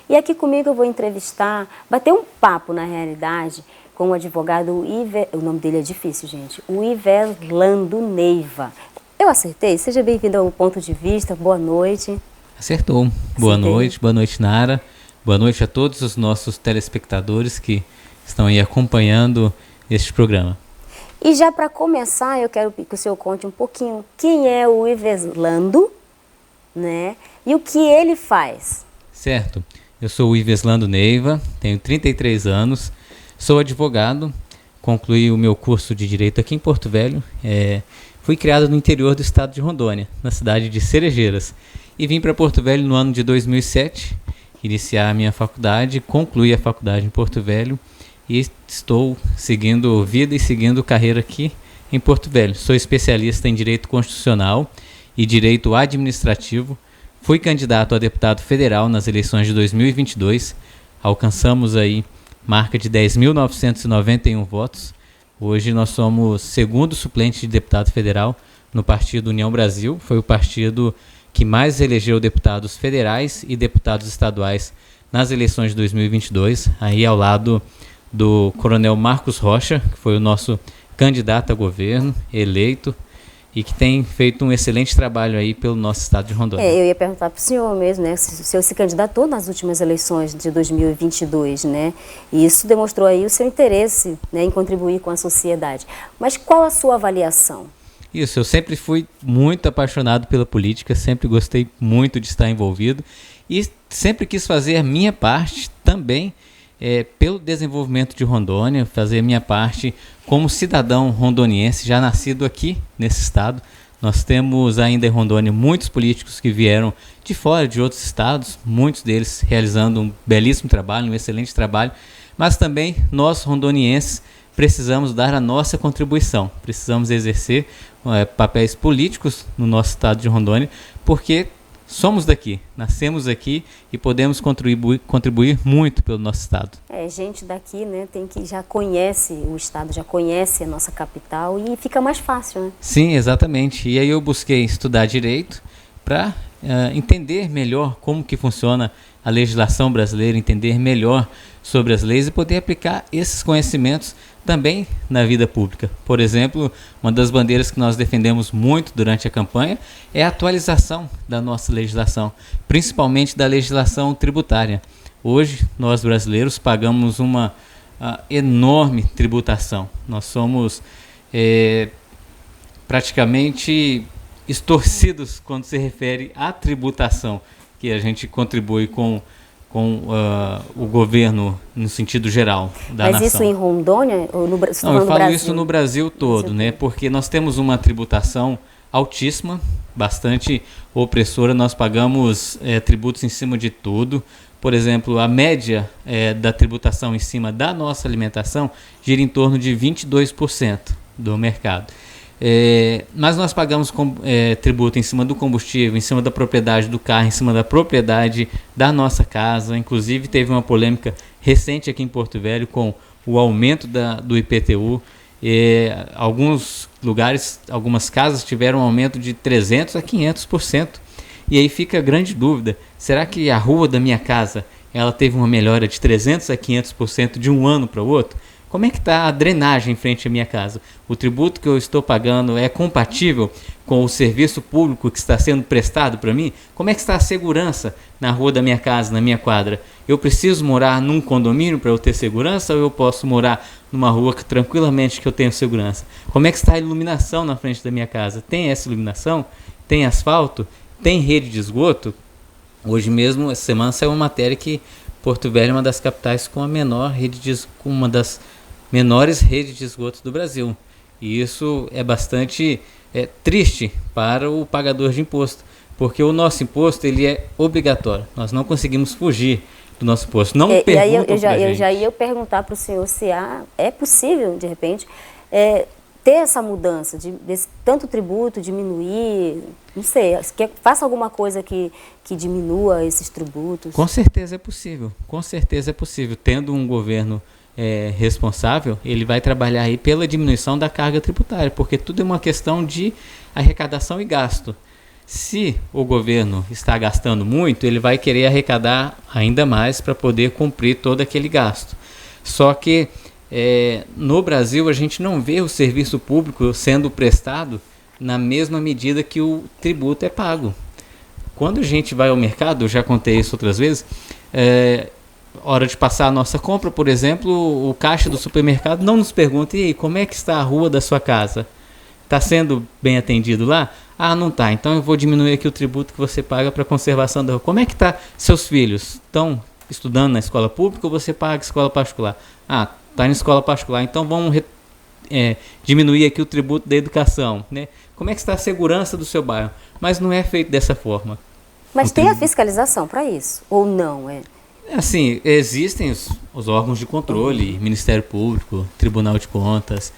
E aqui comigo eu vou entrevistar, bater um papo na realidade, com o advogado o nome dele é difícil, gente, o Iverlando Neiva. Eu acertei? Seja bem-vindo ao Ponto de Vista, boa noite. Acertou. Boa noite, Nara. Boa noite a todos os nossos telespectadores que estão aí acompanhando este programa. E já para começar, eu quero que o senhor conte um pouquinho quem é o Iverlando, né? E o que ele faz. Certo. Eu sou o Iverlando Neiva, tenho 33 anos, sou advogado, concluí o meu curso de Direito aqui em Porto Velho, fui criado no interior do estado de Rondônia, na cidade de Cerejeiras, e vim para Porto Velho no ano de 2007, iniciar a minha faculdade, concluí a faculdade em Porto Velho e estou seguindo vida e seguindo carreira aqui em Porto Velho. Sou especialista em Direito Constitucional e Direito Administrativo. Fui candidato a deputado federal nas eleições de 2022. Alcançamos aí marca de 10.991 votos. Hoje nós somos segundo suplente de deputado federal no Partido União Brasil. Foi o partido que mais elegeu deputados federais e deputados estaduais nas eleições de 2022, aí ao lado do coronel Marcos Rocha, que foi o nosso candidato a governo, eleito, e que tem feito um excelente trabalho aí pelo nosso estado de Rondônia. Eu ia perguntar para o senhor mesmo, né? Se o senhor se candidatou nas últimas eleições de 2022, né? E isso demonstrou aí o seu interesse, né, em contribuir com a sociedade. Mas qual a sua avaliação? Isso, eu sempre fui muito apaixonado pela política, sempre gostei muito de estar envolvido e sempre quis fazer a minha parte também pelo desenvolvimento de Rondônia, fazer a minha parte como cidadão rondoniense, já nascido aqui nesse estado. Nós temos ainda em Rondônia muitos políticos que vieram de fora, de outros estados, muitos deles realizando um belíssimo trabalho, um excelente trabalho, mas também nós rondonienses precisamos dar a nossa contribuição, precisamos exercer papéis políticos no nosso estado de Rondônia, porque somos daqui, nascemos aqui e podemos contribuir muito pelo nosso estado. Gente daqui, né, já conhece o estado, já conhece a nossa capital e fica mais fácil, né? Sim, exatamente. E aí eu busquei estudar direito para entender melhor como que funciona a legislação brasileira, entender melhor sobre as leis e poder aplicar esses conhecimentos também na vida pública. Por exemplo, uma das bandeiras que nós defendemos muito durante a campanha é a atualização da nossa legislação, principalmente da legislação tributária. Hoje, nós brasileiros pagamos uma enorme tributação. Nós somos praticamente extorcidos quando se refere à tributação, que a gente contribui com o governo no sentido geral da nação. Mas isso em Rondônia ou no Brasil? Não, eu falo isso no Brasil todo, né? Porque nós temos uma tributação altíssima, bastante opressora, nós pagamos tributos em cima de tudo. Por exemplo, a média da tributação em cima da nossa alimentação gira em torno de 22% do mercado. Mas nós pagamos tributo em cima do combustível, em cima da propriedade do carro, em cima da propriedade da nossa casa. Inclusive teve uma polêmica recente aqui em Porto Velho com o aumento do IPTU. Alguns lugares, algumas casas tiveram um aumento de 300% a 500%. E aí fica a grande dúvida, será que a rua da minha casa ela teve uma melhora de 300% a 500% de um ano para o outro? Como é que está a drenagem em frente à minha casa? O tributo que eu estou pagando é compatível com o serviço público que está sendo prestado para mim? Como é que está a segurança na rua da minha casa, na minha quadra? Eu preciso morar num condomínio para eu ter segurança ou eu posso morar numa rua que tranquilamente que eu tenho segurança? Como é que está a iluminação na frente da minha casa? Tem essa iluminação? Tem asfalto? Tem rede de esgoto? Hoje mesmo, essa semana, saiu uma matéria que Porto Velho é uma das capitais com uma das menores redes de esgoto do Brasil. E isso é bastante triste para o pagador de imposto, porque o nosso imposto ele é obrigatório. Nós não conseguimos fugir do nosso imposto. Não e aí eu já ia perguntar para o senhor se é possível, de repente, ter essa mudança, desse tanto tributo, diminuir, não sei, que faça alguma coisa que diminua esses tributos. Com certeza é possível, Tendo um governo responsável, ele vai trabalhar aí pela diminuição da carga tributária, porque tudo é uma questão de arrecadação e gasto. Se o governo está gastando muito, ele vai querer arrecadar ainda mais para poder cumprir todo aquele gasto. Só que no Brasil a gente não vê o serviço público sendo prestado na mesma medida que o tributo é pago. Quando a gente vai ao mercado, eu já contei isso outras vezes, hora de passar a nossa compra, por exemplo, o caixa do supermercado não nos pergunta: e aí, como é que está a rua da sua casa? Está sendo bem atendido lá? Ah, não está. Então eu vou diminuir aqui o tributo que você paga para a conservação da rua. Como é que está seus filhos? Estão estudando na escola pública ou você paga escola particular? Ah, está na escola particular. Então vamos diminuir aqui o tributo da educação, né? Como é que está a segurança do seu bairro? Mas não é feito dessa forma. Mas tem a fiscalização para isso? Ou não? Assim, existem os órgãos de controle, Ministério Público, Tribunal de Contas,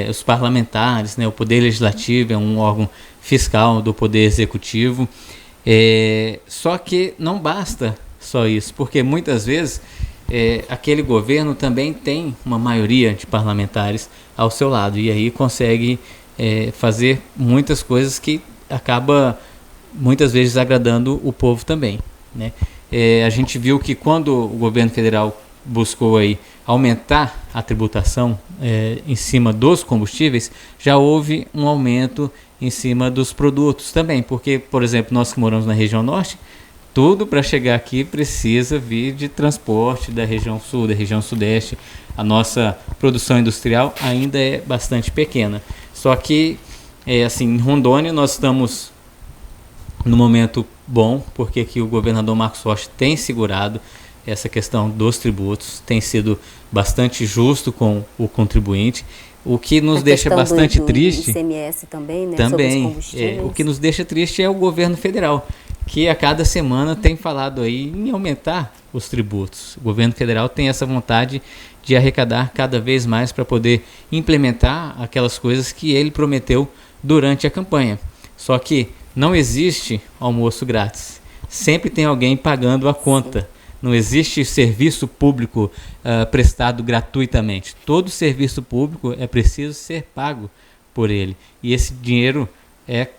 os parlamentares, né? O Poder Legislativo é um órgão fiscal do Poder Executivo. Só que não basta só isso, porque muitas vezes aquele governo também tem uma maioria de parlamentares ao seu lado e aí consegue fazer muitas coisas que acaba muitas vezes agradando o povo também, né? A gente viu que quando o governo federal buscou aí aumentar a tributação em cima dos combustíveis, já houve um aumento em cima dos produtos também, porque, por exemplo, nós que moramos na região norte, tudo para chegar aqui precisa vir de transporte da região sul, da região sudeste. A nossa produção industrial ainda é bastante pequena. Só que, assim, em Rondônia nós estamos no momento bom, porque aqui o governador Marcos Rocha tem segurado essa questão dos tributos, tem sido bastante justo com o contribuinte, o que nos deixa bastante triste. ICMS também, né? Também, sobre os combustíveis. o que nos deixa triste é o governo federal, que a cada semana tem falado aí em aumentar os tributos. O governo federal tem essa vontade de arrecadar cada vez mais para poder implementar aquelas coisas que ele prometeu durante a campanha. Só que não existe almoço grátis. Sempre tem alguém pagando a conta. Sim. Não existe serviço público prestado gratuitamente. Todo serviço público é preciso ser pago por ele. E esse dinheiro é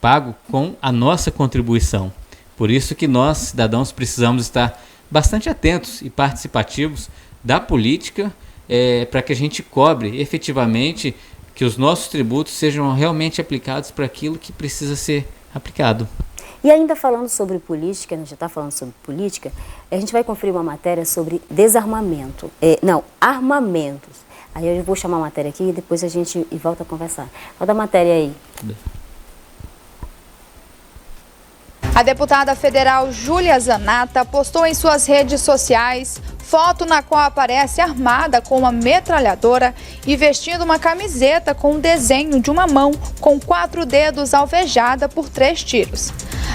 pago com a nossa contribuição. Por isso que nós, cidadãos, precisamos estar bastante atentos e participativos da política para que a gente cobre efetivamente que os nossos tributos sejam realmente aplicados para aquilo que precisa ser aplicado. E ainda falando sobre política, a gente já está falando sobre política, a gente vai conferir uma matéria sobre desarmamento. Armamentos. Aí eu vou chamar a matéria aqui e depois a gente volta a conversar. Roda a matéria aí. A deputada federal Júlia Zanata postou em suas redes sociais foto na qual aparece armada com uma metralhadora e vestindo uma camiseta com um desenho de uma mão com 4 dedos alvejada por 3 tiros.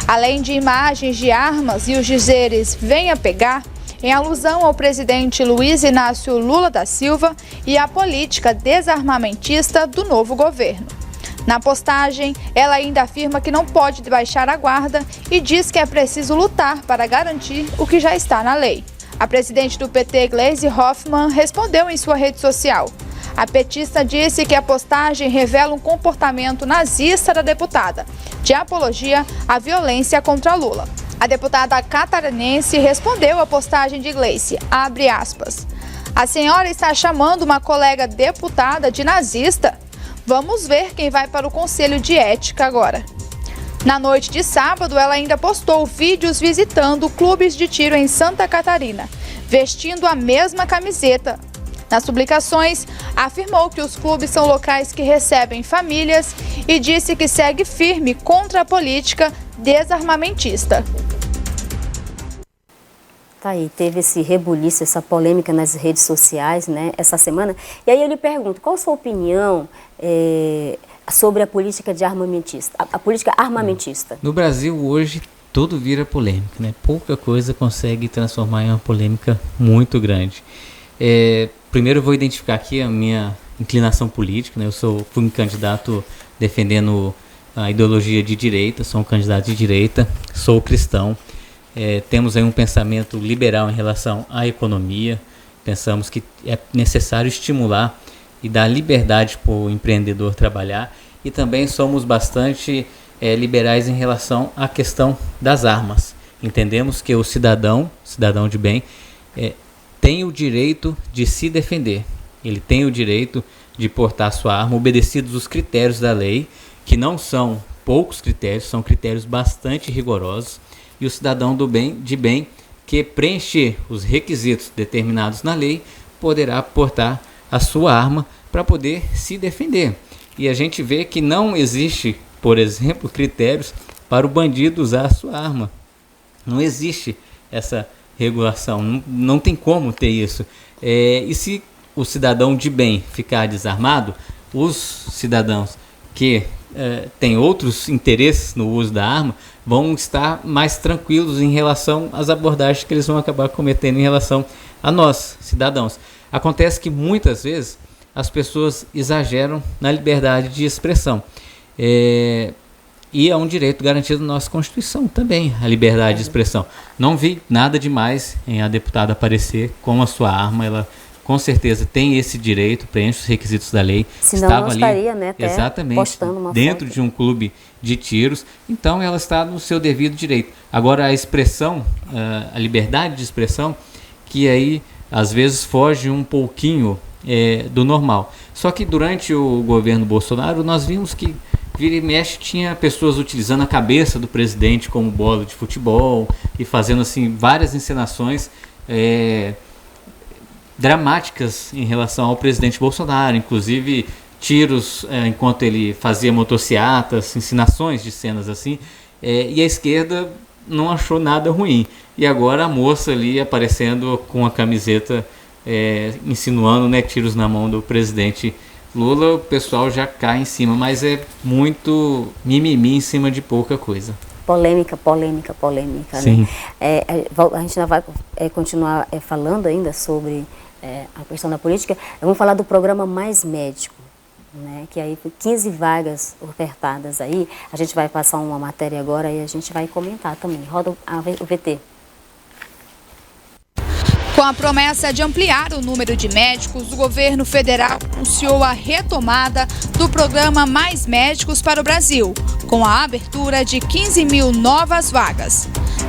Além de imagens de armas e os dizeres "venha pegar", em alusão ao presidente Luiz Inácio Lula da Silva e à política desarmamentista do novo governo. Na postagem, ela ainda afirma que não pode baixar a guarda e diz que é preciso lutar para garantir o que já está na lei. A presidente do PT, Gleisi Hoffmann, respondeu em sua rede social. A petista disse que a postagem revela um comportamento nazista da deputada, de apologia à violência contra Lula. A deputada catarinense respondeu à postagem de Gleisi, abre aspas, "A senhora está chamando uma colega deputada de nazista? Vamos ver quem vai para o Conselho de Ética agora." Na noite de sábado, ela ainda postou vídeos visitando clubes de tiro em Santa Catarina, vestindo a mesma camiseta. Nas publicações, afirmou que os clubes são locais que recebem famílias e disse que segue firme contra a política desarmamentista. Tá aí, teve esse rebuliço, essa polêmica nas redes sociais, né, essa semana. E aí eu lhe pergunto, qual a sua opinião sobre a política de armamentista, a política armamentista? No Brasil hoje tudo vira polêmica, né? Pouca coisa consegue transformar em uma polêmica muito grande. Primeiro eu vou identificar aqui a minha inclinação política, né? Eu fui um candidato defendendo a ideologia de direita, sou um candidato de direita, sou cristão. Temos aí um pensamento liberal em relação à economia. Pensamos que é necessário estimular e dar liberdade para o empreendedor trabalhar. E também somos bastante liberais em relação à questão das armas. Entendemos que o cidadão de bem, tem o direito de se defender. Ele tem o direito de portar sua arma, obedecidos os critérios da lei, que não são poucos critérios, são critérios bastante rigorosos. E o cidadão de bem que preencher os requisitos determinados na lei poderá portar a sua arma para poder se defender. E a gente vê que não existe, por exemplo, critérios para o bandido usar a sua arma. Não existe essa regulação, não tem como ter isso. E se o cidadão de bem ficar desarmado, os cidadãos que têm outros interesses no uso da arma vão estar mais tranquilos em relação às abordagens que eles vão acabar cometendo em relação a nós, cidadãos. Acontece que muitas vezes as pessoas exageram na liberdade de expressão. E é um direito garantido na nossa Constituição também, a liberdade de expressão. Não vi nada demais em a deputada aparecer com a sua arma. Ela com certeza tem esse direito, preenche os requisitos da lei. Senão estava não estaria, né, até exatamente, postando uma dentro foto de um clube de tiros. Então ela está no seu devido direito. Agora a expressão, a liberdade de expressão, que aí às vezes foge um pouquinho do normal. Só que durante o governo Bolsonaro nós vimos que vira e mexe tinha pessoas utilizando a cabeça do presidente como bola de futebol e fazendo assim várias encenações dramáticas em relação ao presidente Bolsonaro, inclusive tiros enquanto ele fazia motociatas, encenações de cenas assim, e a esquerda não achou nada ruim. E agora a moça ali aparecendo com a camiseta insinuando, né, tiros na mão do presidente Lula, o pessoal já cai em cima, mas é muito mimimi em cima de pouca coisa. Polêmica, Sim. né? A gente ainda vai continuar falando ainda sobre a questão da política. Vamos falar do programa Mais Médico, né? Que aí 15 vagas ofertadas aí. A gente vai passar uma matéria agora e a gente vai comentar também. Roda o VT. Com a promessa de ampliar o número de médicos, o governo federal anunciou a retomada do programa Mais Médicos para o Brasil, com a abertura de 15 mil novas vagas.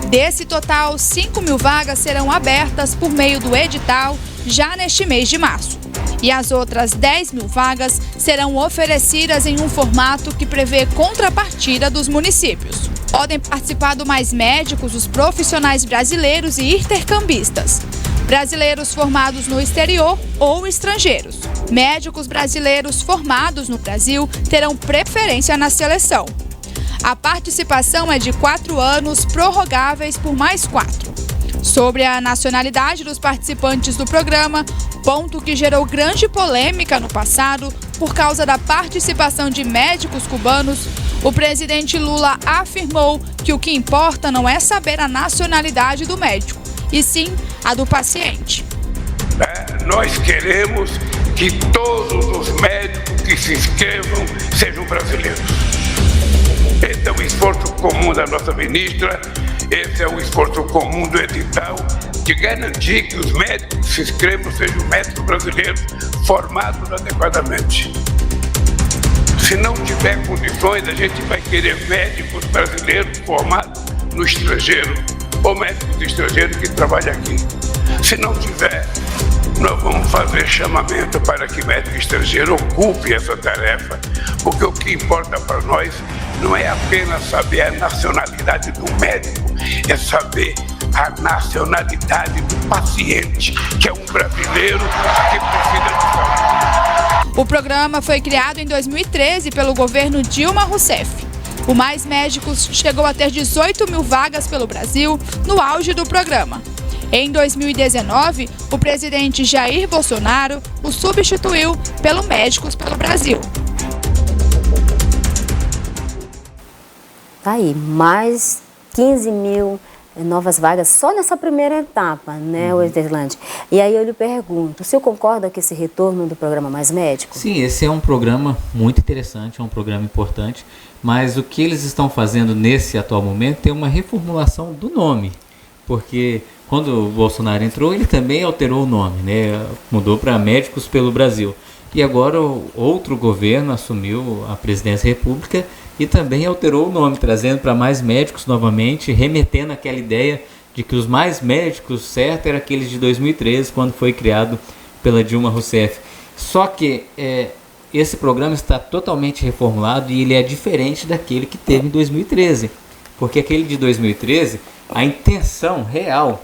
Desse total, 5 mil vagas serão abertas por meio do edital já neste mês de março. E as outras 10 mil vagas serão oferecidas em um formato que prevê contrapartida dos municípios. Podem participar do Mais Médicos os profissionais brasileiros e intercambistas. Brasileiros formados no exterior ou estrangeiros. Médicos brasileiros formados no Brasil terão preferência na seleção. A participação é de 4 anos, prorrogáveis por mais 4. Sobre a nacionalidade dos participantes do programa, ponto que gerou grande polêmica no passado por causa da participação de médicos cubanos, o presidente Lula afirmou que o que importa não é saber a nacionalidade do médico, e sim a do paciente. Nós queremos que todos os médicos que se inscrevam sejam brasileiros. Esse é o esforço comum da nossa ministra, esse é o esforço comum do edital, de garantir que os médicos que se inscrevam sejam médicos brasileiros formados adequadamente. Se não tiver condições, a gente vai querer médicos brasileiros formados no estrangeiro, ou médicos estrangeiros que trabalham aqui. Se não tiver, nós vamos fazer chamamento para que médico estrangeiro ocupe essa tarefa, porque o que importa para nós não é apenas saber a nacionalidade do médico, é saber a nacionalidade do paciente, que é um brasileiro que precisa de saúde. O programa foi criado em 2013 pelo governo Dilma Rousseff. O Mais Médicos chegou a ter 18 mil vagas pelo Brasil no auge do programa. Em 2019, o presidente Jair Bolsonaro o substituiu pelo Médicos pelo Brasil. Tá aí, mais 15 mil novas vagas só nessa primeira etapa, né, Wetterland? E aí eu lhe pergunto, o senhor concorda com esse retorno do programa Mais Médico? Sim, esse é um programa muito interessante, é um programa importante, mas o que eles estão fazendo nesse atual momento é uma reformulação do nome, porque quando o Bolsonaro entrou, ele também alterou o nome, né? Mudou para Médicos pelo Brasil. E agora outro governo assumiu a presidência da República e também alterou o nome, trazendo para mais médicos novamente, remetendo àquela ideia de que os mais médicos, certo, eram aqueles de 2013, quando foi criado pela Dilma Rousseff. Só que esse programa está totalmente reformulado e ele é diferente daquele que teve em 2013, porque aquele de 2013, a intenção real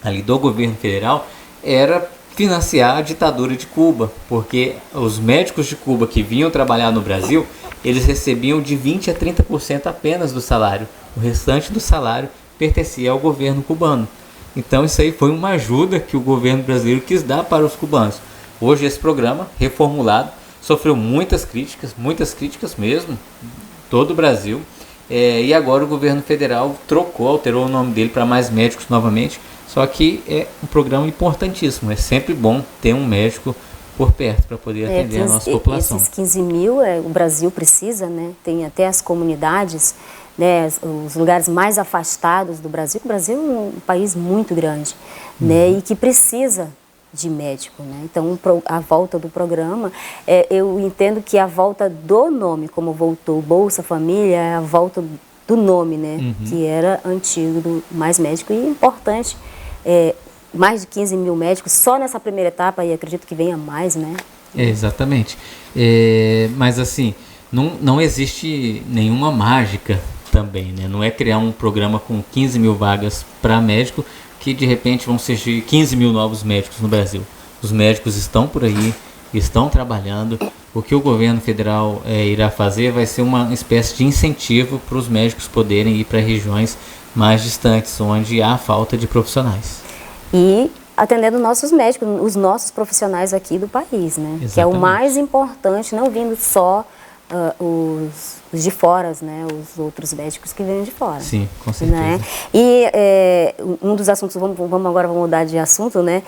ali do governo federal era financiar a ditadura de Cuba, porque os médicos de Cuba que vinham trabalhar no Brasil, eles recebiam de 20% a 30% apenas do salário. O restante do salário pertencia ao governo cubano. Então isso aí foi uma ajuda que o governo brasileiro quis dar para os cubanos. Hoje esse programa, reformulado, sofreu muitas críticas mesmo, todo o Brasil. E agora o governo federal alterou o nome dele para Mais Médicos novamente. Só que é um programa importantíssimo, é sempre bom ter um médico por perto para poder atender a nossa população. Esses 15 mil o Brasil precisa, né? Tem até as comunidades, né? Os lugares mais afastados do Brasil. O Brasil é um país muito grande, né? E que precisa de médico, né? Então a volta do programa, eu entendo que a volta do nome, como voltou Bolsa Família, é a volta do nome, né? Que era antigo, do Mais Médico, e importante. Mais de 15 mil médicos só nessa primeira etapa, e acredito que venha mais, né? Exatamente. Mas assim, não existe nenhuma mágica também, né? Não é criar um programa com 15 mil vagas para médico que de repente vão surgir 15 mil novos médicos no Brasil. Os médicos estão por aí, estão trabalhando. O que o governo federal irá fazer vai ser uma espécie de incentivo para os médicos poderem ir para regiões mais distantes, onde há falta de profissionais. E atendendo nossos médicos, os nossos profissionais aqui do país, né? Exatamente. Que é o mais importante, não vindo só os de fora, né? Os outros médicos que vêm de fora. Sim, com certeza. Né? E um dos assuntos, vamos mudar de assunto, né?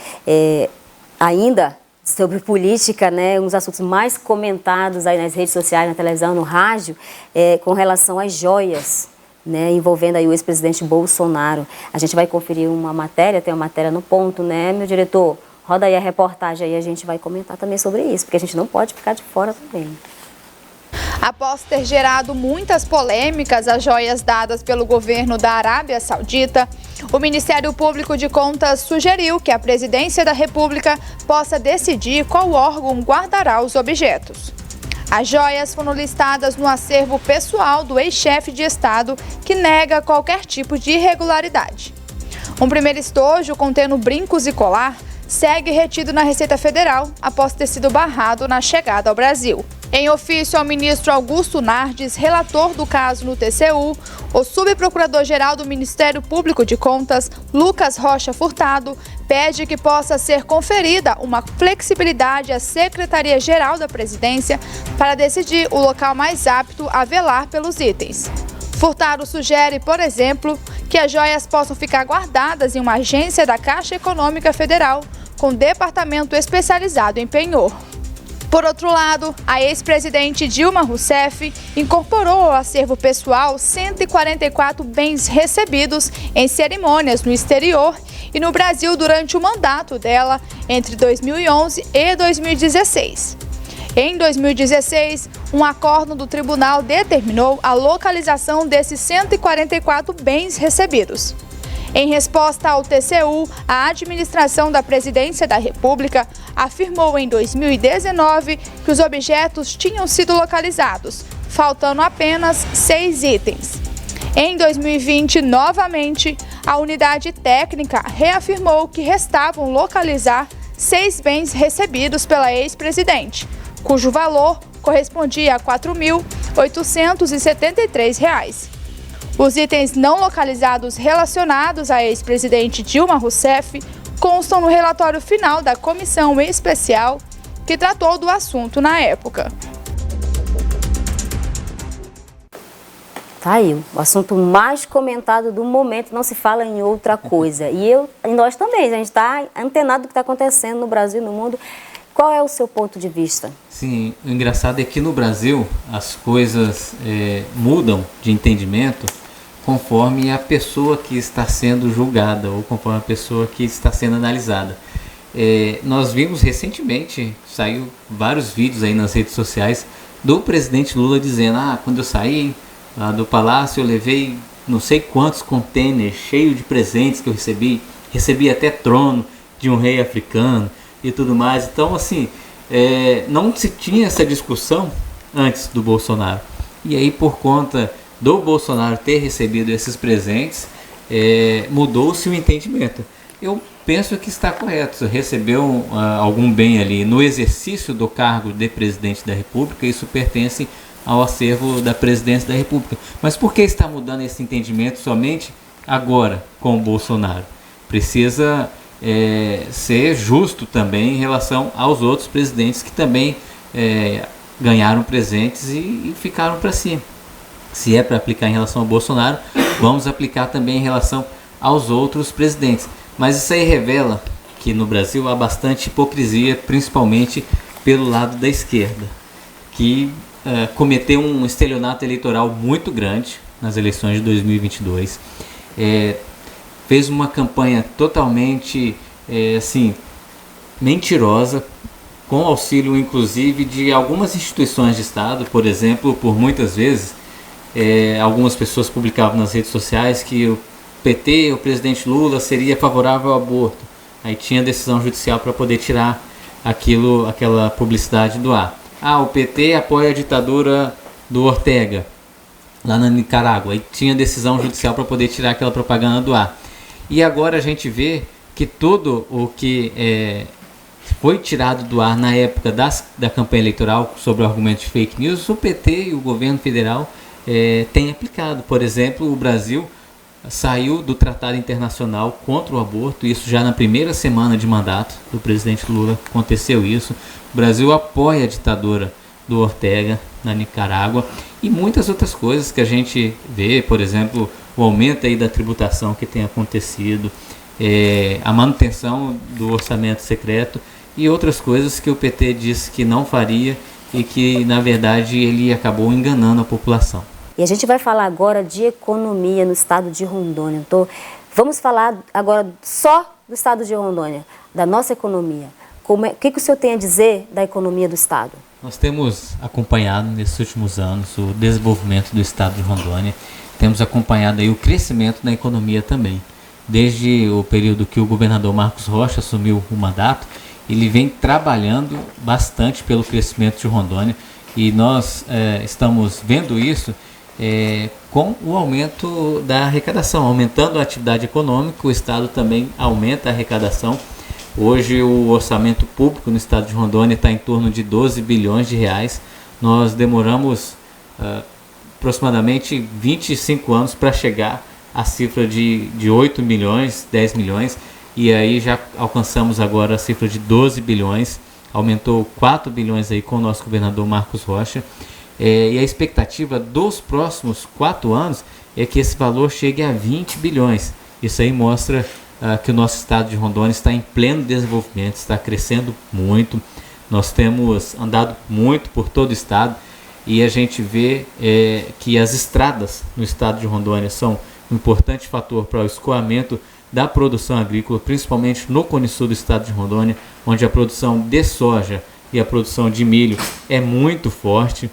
Ainda sobre política, né? Um dos assuntos mais comentados aí nas redes sociais, na televisão, no rádio, com relação às joias, né, envolvendo aí o ex-presidente Bolsonaro. A gente vai conferir uma matéria, tem uma matéria no Ponto, né, meu diretor? Roda aí a reportagem aí, a gente vai comentar também sobre isso, porque a gente não pode ficar de fora também. Após ter gerado muitas polêmicas as joias dadas pelo governo da Arábia Saudita, o Ministério Público de Contas sugeriu que a Presidência da República possa decidir qual órgão guardará os objetos. As joias foram listadas no acervo pessoal do ex-chefe de Estado, que nega qualquer tipo de irregularidade. Um primeiro estojo contendo brincos e colar segue retido na Receita Federal após ter sido barrado na chegada ao Brasil. Em ofício ao ministro Augusto Nardes, relator do caso no TCU, o subprocurador-geral do Ministério Público de Contas, Lucas Rocha Furtado, pede que possa ser conferida uma flexibilidade à Secretaria-Geral da Presidência para decidir o local mais apto a velar pelos itens. Furtado sugere, por exemplo, que as joias possam ficar guardadas em uma agência da Caixa Econômica Federal, com departamento especializado em penhor. Por outro lado, a ex-presidente Dilma Rousseff incorporou ao acervo pessoal 144 bens recebidos em cerimônias no exterior e no Brasil durante o mandato dela entre 2011 e 2016. Em 2016, um acórdão do tribunal determinou a localização desses 144 bens recebidos. Em resposta ao TCU, a administração da Presidência da República afirmou em 2019 que os objetos tinham sido localizados, faltando apenas 6 itens. Em 2020, novamente, a unidade técnica reafirmou que restavam localizar 6 bens recebidos pela ex-presidente, cujo valor correspondia a R$ 4.873. Os itens não localizados relacionados à ex-presidente Dilma Rousseff constam no relatório final da comissão especial que tratou do assunto na época. Tá aí, o assunto mais comentado do momento, não se fala em outra coisa. E nós também, a gente está antenado do que está acontecendo no Brasil e no mundo. Qual é o seu ponto de vista? Sim, o engraçado é que no Brasil as coisas mudam de entendimento conforme a pessoa que está sendo julgada ou conforme a pessoa que está sendo analisada. Nós vimos recentemente, saiu vários vídeos aí nas redes sociais do presidente Lula dizendo: quando eu saí do palácio eu levei não sei quantos contêineres cheios de presentes que eu recebi até trono de um rei africano e tudo mais. Então, assim, não se tinha essa discussão antes do Bolsonaro. E aí, por conta do Bolsonaro ter recebido esses presentes, mudou-se o entendimento. Eu penso que está correto. Recebeu algum bem ali no exercício do cargo de presidente da República, isso pertence ao acervo da presidência da República. Mas por que está mudando esse entendimento somente agora com o Bolsonaro? Precisa ser justo também em relação aos outros presidentes que também ganharam presentes e ficaram para si. Se é para aplicar em relação ao Bolsonaro, vamos aplicar também em relação aos outros presidentes. Mas isso aí revela que no Brasil há bastante hipocrisia, principalmente pelo lado da esquerda, que cometeu um estelionato eleitoral muito grande nas eleições de 2022. Fez uma campanha totalmente mentirosa, com auxílio inclusive de algumas instituições de Estado. Por exemplo, por muitas vezes algumas pessoas publicavam nas redes sociais que o PT, o presidente Lula, seria favorável ao aborto. Aí tinha decisão judicial para poder tirar aquela publicidade do ar. O PT apoia a ditadura do Ortega, lá na Nicarágua. Aí tinha decisão judicial para poder tirar aquela propaganda do ar. E agora a gente vê que tudo o que foi tirado do ar na época da campanha eleitoral sobre o argumento de fake news, o PT e o governo federal têm aplicado. Por exemplo, o Brasil saiu do Tratado Internacional contra o aborto, isso já na primeira semana de mandato do presidente Lula aconteceu isso. O Brasil apoia a ditadura do Ortega na Nicarágua e muitas outras coisas que a gente vê, por exemplo, o aumento aí da tributação que tem acontecido, a manutenção do orçamento secreto e outras coisas que o PT disse que não faria e que, na verdade, ele acabou enganando a população. E a gente vai falar agora de economia no estado de Rondônia. Então, vamos falar agora só do estado de Rondônia, da nossa economia. O que o senhor tem a dizer da economia do estado? Nós temos acompanhado nesses últimos anos o desenvolvimento do estado de Rondônia. Temos acompanhado aí o crescimento da economia também. Desde o período que o governador Marcos Rocha assumiu o mandato, ele vem trabalhando bastante pelo crescimento de Rondônia e nós estamos vendo isso com o aumento da arrecadação. Aumentando a atividade econômica, o estado também aumenta a arrecadação. Hoje o orçamento público no estado de Rondônia está em torno de 12 bilhões de reais. Nós demoramos aproximadamente 25 anos para chegar à cifra de 8 milhões, 10 milhões, e aí já alcançamos agora a cifra de 12 bilhões, aumentou 4 bilhões aí com o nosso governador Marcos Rocha, e a expectativa dos próximos 4 anos é que esse valor chegue a 20 bilhões. Isso aí mostra que o nosso estado de Rondônia está em pleno desenvolvimento, está crescendo muito. Nós temos andado muito por todo o estado e a gente vê que as estradas no estado de Rondônia são um importante fator para o escoamento da produção agrícola, principalmente no Cone Sul do estado de Rondônia, onde a produção de soja e a produção de milho é muito forte.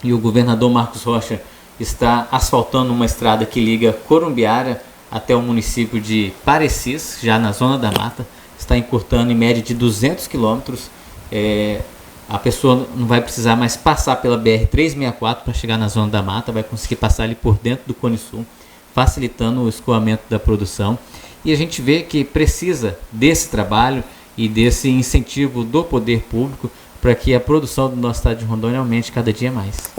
E o governador Marcos Rocha está asfaltando uma estrada que liga Corumbiara até o município de Parecis, já na zona da mata. Está encurtando em média de 200 quilômetros. A pessoa não vai precisar mais passar pela BR-364 para chegar na zona da mata, vai conseguir passar ali por dentro do Cone Sul, facilitando o escoamento da produção. E a gente vê que precisa desse trabalho e desse incentivo do poder público para que a produção do nosso estado de Rondônia aumente cada dia mais.